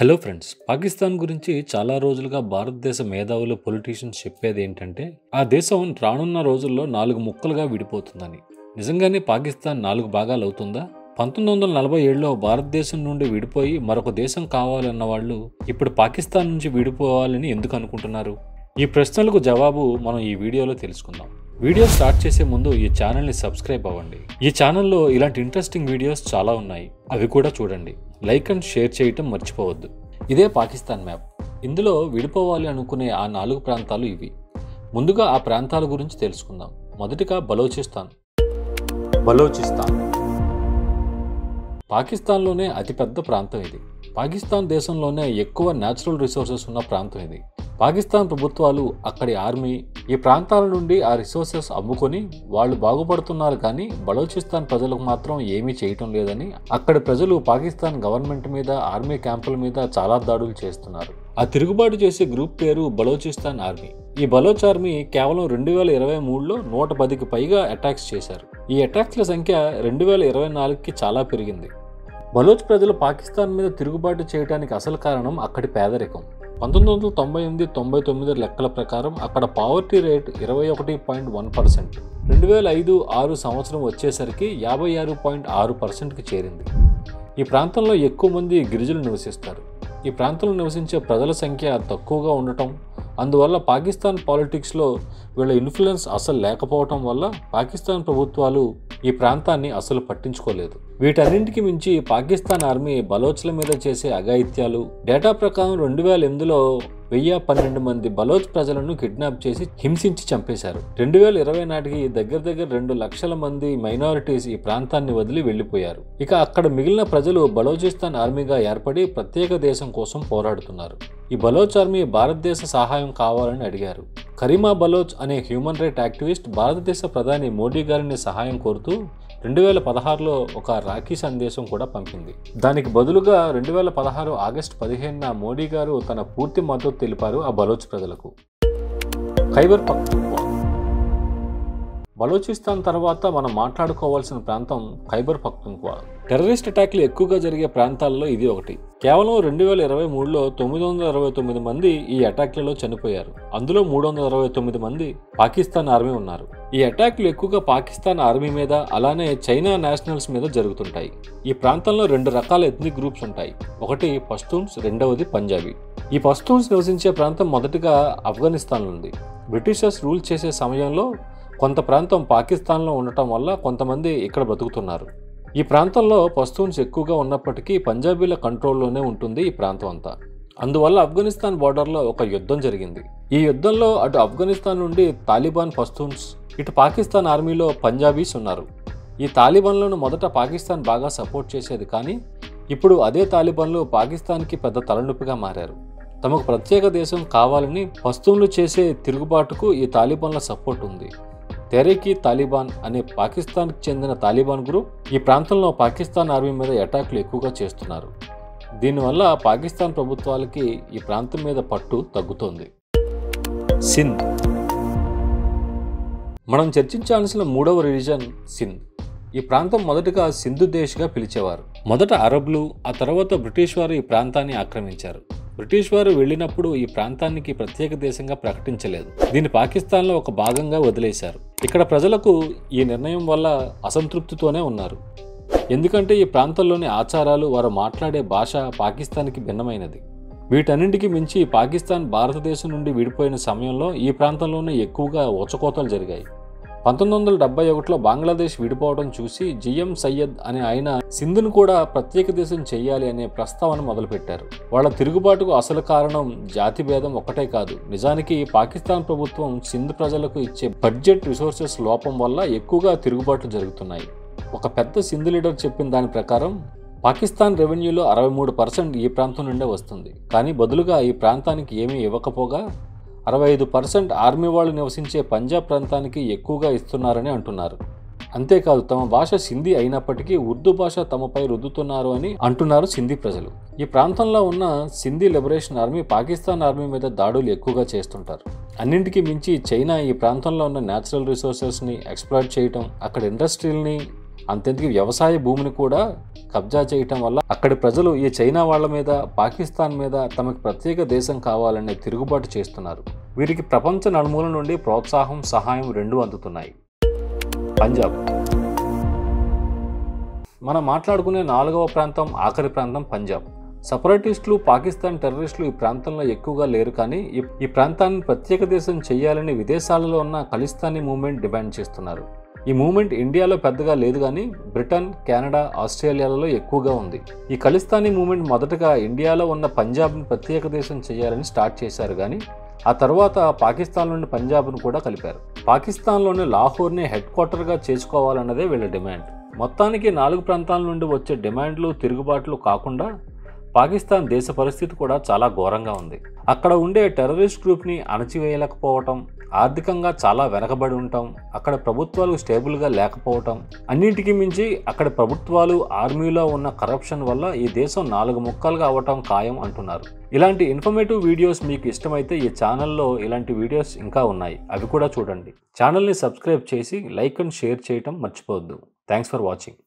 Hello friends, Pakistan గురించి చాలా రోజులుగా భారతదేశ మేధావులు, పొలిటీషియన్స్ చెప్పేది ఏంటంటే ఆ దేశం రానున్న రోజుల్లో 4 ముక్కలుగా విడిపోతుందని. నిజంగానే పాకిస్తాన్ 4 భాగాలు అవుతుందా? 1947లో భారతదేశం నుండి విడిపోయి మరొక దేశం కావాలన్న వాళ్ళు ఇప్పుడు పాకిస్తాన్ నుంచి విడిపోవాలని ఎందుకు అనుకుంటున్నారు? ఈ ప్రశ్నలకు జవాబు మనం ఈ వీడియోలో తెలుసుకుందాం. వీడియో స్టార్ట్ చేసే ముందు ఈ ఛానల్ని సబ్స్క్రైబ్ అవ్వండి. ఈ ఛానల్లో ఇలాంటి ఇంట్రెస్టింగ్ వీడియోస్ చాలా ఉన్నాయి, అవి కూడా చూడండి. లైక్ అండ్ షేర్ చేయటం మర్చిపోవద్దు. ఇదే పాకిస్తాన్ మ్యాప్. ఇందులో విడిపోవాలి అనుకునే ఆ 4 ప్రాంతాలు ఇవి. ముందుగా ఆ ప్రాంతాల గురించి తెలుసుకుందాం. మొదటిగా బలోచిస్తాన్. పాకిస్తాన్లోనే అతిపెద్ద ప్రాంతం ఇది. పాకిస్తాన్ దేశంలోనే ఎక్కువ న్యాచురల్ రిసోర్సెస్ ఉన్న ప్రాంతం ఇది. పాకిస్తాన్ ప్రభుత్వాలు, అక్కడి ఆర్మీ ఈ ప్రాంతాల నుండి ఆ రిసోర్సెస్ అమ్ముకొని వాళ్ళు బాగుపడుతున్నారు, కానీ బలోచిస్తాన్ ప్రజలకు మాత్రం ఏమీ చేయటం లేదని అక్కడి ప్రజలు పాకిస్తాన్ గవర్నమెంట్ మీద, ఆర్మీ క్యాంపుల మీద చాలా దాడులు చేస్తున్నారు. ఆ తిరుగుబాటు చేసే గ్రూప్ పేరు బలోచిస్తాన్ ఆర్మీ. ఈ బలోచ్ ఆర్మీ కేవలం 2023లో 110కి పైగా అటాక్స్ చేశారు. ఈ అటాక్స్ల సంఖ్య 2024కి చాలా పెరిగింది. బలోచ్ ప్రజలు పాకిస్తాన్ మీద తిరుగుబాటు చేయడానికి అసలు కారణం అక్కడి పేదరికం. 1998-99 లెక్కల ప్రకారం అక్కడ పావర్టీ రేట్ 21.1%. 2005-06 సంవత్సరం వచ్చేసరికి 56.6%కి చేరింది. ఈ ప్రాంతంలో ఎక్కువ మంది గిరిజనులు నివసిస్తారు. ఈ ప్రాంతంలో నివసించే ప్రజల సంఖ్య తక్కువగా ఉండటం, అందువల్ల పాకిస్తాన్ పాలిటిక్స్లో వీళ్ళ ఇన్ఫ్లుయెన్స్ అసలు లేకపోవటం వల్ల పాకిస్తాన్ ప్రభుత్వాలు ఈ ప్రాంతాన్ని అసలు పట్టించుకోలేదు. వీటన్నింటికి మించి పాకిస్తాన్ ఆర్మీ బలోచ్ల మీద చేసే అఘాయిత్యాలు. డేటా ప్రకారం 2008లో 1012 మంది బలోచ్ ప్రజలను కిడ్నాప్ చేసి హింసించి చంపేశారు. 2020 నాటికి దగ్గర 2 లక్షల మంది మైనారిటీస్ ఈ ప్రాంతాన్ని వదిలి వెళ్లిపోయారు. ఇక అక్కడ మిగిలిన ప్రజలు బలోచిస్తాన్ ఆర్మీగా ఏర్పడి ప్రత్యేక దేశం కోసం పోరాడుతున్నారు. ఈ బలోచ్ ఆర్మీ భారతదేశ సహాయం కావాలని అడిగారు. కరీమా బలోచ్ అనే హ్యూమన్ రైట్ యాక్టివిస్ట్ భారతదేశ ప్రధాని మోడీ గారిని సహాయం కోరుతూ 2016లో ఒక రాఖీ సందేశం కూడా పంపింది. దానికి బదులుగా 2016 ఆగస్టు 15న మోడీ గారు తన పూర్తి మద్దతు తెలిపారు ఆ బలోచ్ ప్రజలకు. ఖైబర్ పఖ్తూన్ఖ్వా. బలోచిస్తాన్ తర్వాత మనం మాట్లాడుకోవాల్సిన ప్రాంతం ఖైబర్ పఖ్తూన్ఖ్వా. టెర్రరిస్ట్ అటాక్లు ఎక్కువగా జరిగే ప్రాంతాల్లో ఇది ఒకటి. కేవలం 2023లో 969 మంది ఈ అటాక్లలో చనిపోయారు. అందులో 369 మంది పాకిస్తాన్ ఆర్మీ ఉన్నారు. ఈ అటాక్లు ఎక్కువగా పాకిస్తాన్ ఆర్మీ మీద, అలానే చైనా నేషనల్స్ మీద జరుగుతుంటాయి. ఈ ప్రాంతంలో 2 రకాల ఎథ్నిక్ గ్రూప్స్ ఉంటాయి. ఒకటి పష్తూన్స్, రెండవది పంజాబీ. ఈ పష్తూన్స్ నివసించే ప్రాంతం మొదటగా ఆఫ్ఘనిస్తాన్లో ఉంది. బ్రిటిషర్స్ రూల్ చేసే సమయంలో కొంత ప్రాంతం పాకిస్తాన్లో ఉండటం వల్ల కొంతమంది ఇక్కడ బ్రతుకుతున్నారు. ఈ ప్రాంతంలో పష్తూన్స్ ఎక్కువగా ఉన్నప్పటికీ పంజాబీల కంట్రోల్లోనే ఉంటుంది ఈ ప్రాంతం అంతా. అందువల్ల ఆఫ్ఘనిస్తాన్ బార్డర్లో ఒక యుద్ధం జరిగింది. ఈ యుద్ధంలో అటు ఆఫ్ఘనిస్తాన్ నుండి తాలిబాన్ పష్తూన్స్, ఇటు పాకిస్తాన్ ఆర్మీలో పంజాబీస్ ఉన్నారు. ఈ తాలిబాన్లను మొదట పాకిస్తాన్ బాగా సపోర్ట్ చేసేది, కానీ ఇప్పుడు అదే తాలిబాన్లు పాకిస్తాన్కి పెద్ద తలనొప్పిగా మారారు. తమకు ప్రత్యేక దేశం కావాలని పష్తూన్లు చేసే తిరుగుబాటుకు ఈ తాలిబాన్ల సపోర్ట్ ఉంది. తెహ్రీక్ తాలిబాన్ అనే పాకిస్తాన్కి చెందిన తాలిబాన్ గ్రూప్ ఈ ప్రాంతంలో పాకిస్తాన్ ఆర్మీ మీద అటాక్లు ఎక్కువగా చేస్తున్నారు. దీనివల్ల పాకిస్తాన్ ప్రభుత్వాలకి ఈ ప్రాంతం మీద పట్టు తగ్గుతోంది. సింధ్. మనం చర్చించాల్సిన 3వ రీజన్ సింధ్. ఈ ప్రాంతం మొదటగా సింధు దేశ్గా పిలిచేవారు. మొదట అరబ్లు, ఆ తర్వాత బ్రిటిష్ వారు ఈ ప్రాంతాన్ని ఆక్రమించారు. బ్రిటిష్ వారు వెళ్ళినప్పుడు ఈ ప్రాంతానికి ప్రత్యేక దేశంగా ప్రకటించలేదు. దీన్ని పాకిస్తాన్లో ఒక భాగంగా వదిలేశారు. ఇక్కడ ప్రజలకు ఈ నిర్ణయం వల్ల అసంతృప్తితోనే ఉన్నారు. ఎందుకంటే ఈ ప్రాంతంలోని ఆచారాలు, వారు మాట్లాడే భాష పాకిస్తాన్కి భిన్నమైనది. వీటన్నింటికి మించి పాకిస్తాన్ భారతదేశం నుండి విడిపోయిన సమయంలో ఈ ప్రాంతంలోనే ఎక్కువగా ఊచకోతలు జరిగాయి. 1971లో బంగ్లాదేశ్ విడిపోవడం చూసి జిఎం సయ్యద్ అనే ఆయన సింధును కూడా ప్రత్యేక దేశం చేయాలి అనే ప్రస్తావన మొదలుపెట్టారు. వాళ్ళ తిరుగుబాటుకు అసలు కారణం జాతి భేదం ఒక్కటే కాదు. నిజానికి పాకిస్తాన్ ప్రభుత్వం సింధ్ ప్రజలకు ఇచ్చే బడ్జెట్ రిసోర్సెస్ లోపం వల్ల ఎక్కువగా తిరుగుబాట్లు జరుగుతున్నాయి. ఒక పెద్ద సింధ్ లీడర్ చెప్పిన దాని ప్రకారం పాకిస్తాన్ రెవెన్యూలో 63% ఈ ప్రాంతం నుండే వస్తుంది, కానీ బదులుగా ఈ ప్రాంతానికి ఏమీ ఇవ్వకపోగా 65% ఆర్మీ వాళ్ళు నివసించే పంజాబ్ ప్రాంతానికి ఎక్కువగా ఇస్తున్నారని అంటున్నారు. అంతేకాదు, తమ భాష సింధీ అయినప్పటికీ ఉర్దూ భాష తమపై రుద్దుతున్నారు అని అంటున్నారు సింధీ ప్రజలు. ఈ ప్రాంతంలో ఉన్న Sindhi liberation army Pakistan army మీద దాడులు ఎక్కువగా చేస్తుంటారు. అన్నింటికీ మించి చైనా ఈ ప్రాంతంలో ఉన్న న్యాచురల్ రిసోర్సెస్ని ఎక్స్ప్లాయిట్ చేయటం, అక్కడ ఇండస్ట్రీల్ని అంతెందుకు వ్యవసాయ భూమిని కూడా కబ్జా చేయటం వల్ల అక్కడి ప్రజలు ఈ చైనా వాళ్ళ మీద, పాకిస్తాన్ మీద తమకు ప్రత్యేక దేశం కావాలనే తిరుగుబాటు చేస్తున్నారు. వీరికి ప్రపంచ నలుమూల నుండి ప్రోత్సాహం, సహాయం రెండూ అందుతున్నాయి. పంజాబ్. మనం మాట్లాడుకునే 4వ ప్రాంతం, ఆఖరి ప్రాంతం పంజాబ్. సెపరేటిస్టులు, పాకిస్తాన్ టెర్రరిస్టులు ఈ ప్రాంతంలో ఎక్కువగా లేరు, కానీ ఈ ప్రాంతాన్ని ప్రత్యేక దేశం చేయాలని విదేశాలలో ఉన్న ఖలిస్తానీ మూవ్మెంట్ డిమాండ్ చేస్తున్నారు. ఈ మూవ్మెంట్ ఇండియాలో పెద్దగా లేదు, కానీ బ్రిటన్, కెనడా, ఆస్ట్రేలియాలలో ఎక్కువగా ఉంది. ఈ ఖలిస్తానీ మూవ్మెంట్ మొదటగా ఇండియాలో ఉన్న పంజాబ్ని ప్రత్యేక దేశం చేయాలని స్టార్ట్ చేశారు, కానీ ఆ తర్వాత పాకిస్తాన్ నుండి పంజాబ్ను కూడా కలిపారు. పాకిస్తాన్లోని లాహోర్ని హెడ్ క్వార్టర్గా చేసుకోవాలన్నదే వీళ్ళ డిమాండ్. మొత్తానికి 4 ప్రాంతాల నుండి వచ్చే డిమాండ్లు, తిరుగుబాట్లు కాకుండా పాకిస్తాన్ దేశ పరిస్థితి కూడా చాలా ఘోరంగా ఉంది. అక్కడ ఉండే టెర్రరిస్ట్ గ్రూప్ని అణచివేయలేకపోవటం, ఆర్థికంగా చాలా వెనకబడి ఉండటం, అక్కడ ప్రభుత్వాలు స్టేబుల్గా లేకపోవటం, అన్నింటికి మించి అక్కడ ప్రభుత్వాలు, ఆర్మీలో ఉన్న కరప్షన్ వల్ల ఈ దేశం 4 ముక్కలుగా అవ్వటం ఖాయం అంటున్నారు. ఇలాంటి ఇన్ఫర్మేటివ్ వీడియోస్ మీకు ఇష్టమైతే ఈ ఛానల్లో ఇలాంటి వీడియోస్ ఇంకా ఉన్నాయి, అవి కూడా చూడండి. ఛానల్ని సబ్స్క్రైబ్ చేసి లైక్ అండ్ షేర్ చేయటం మర్చిపోవద్దు. Thanks for watching.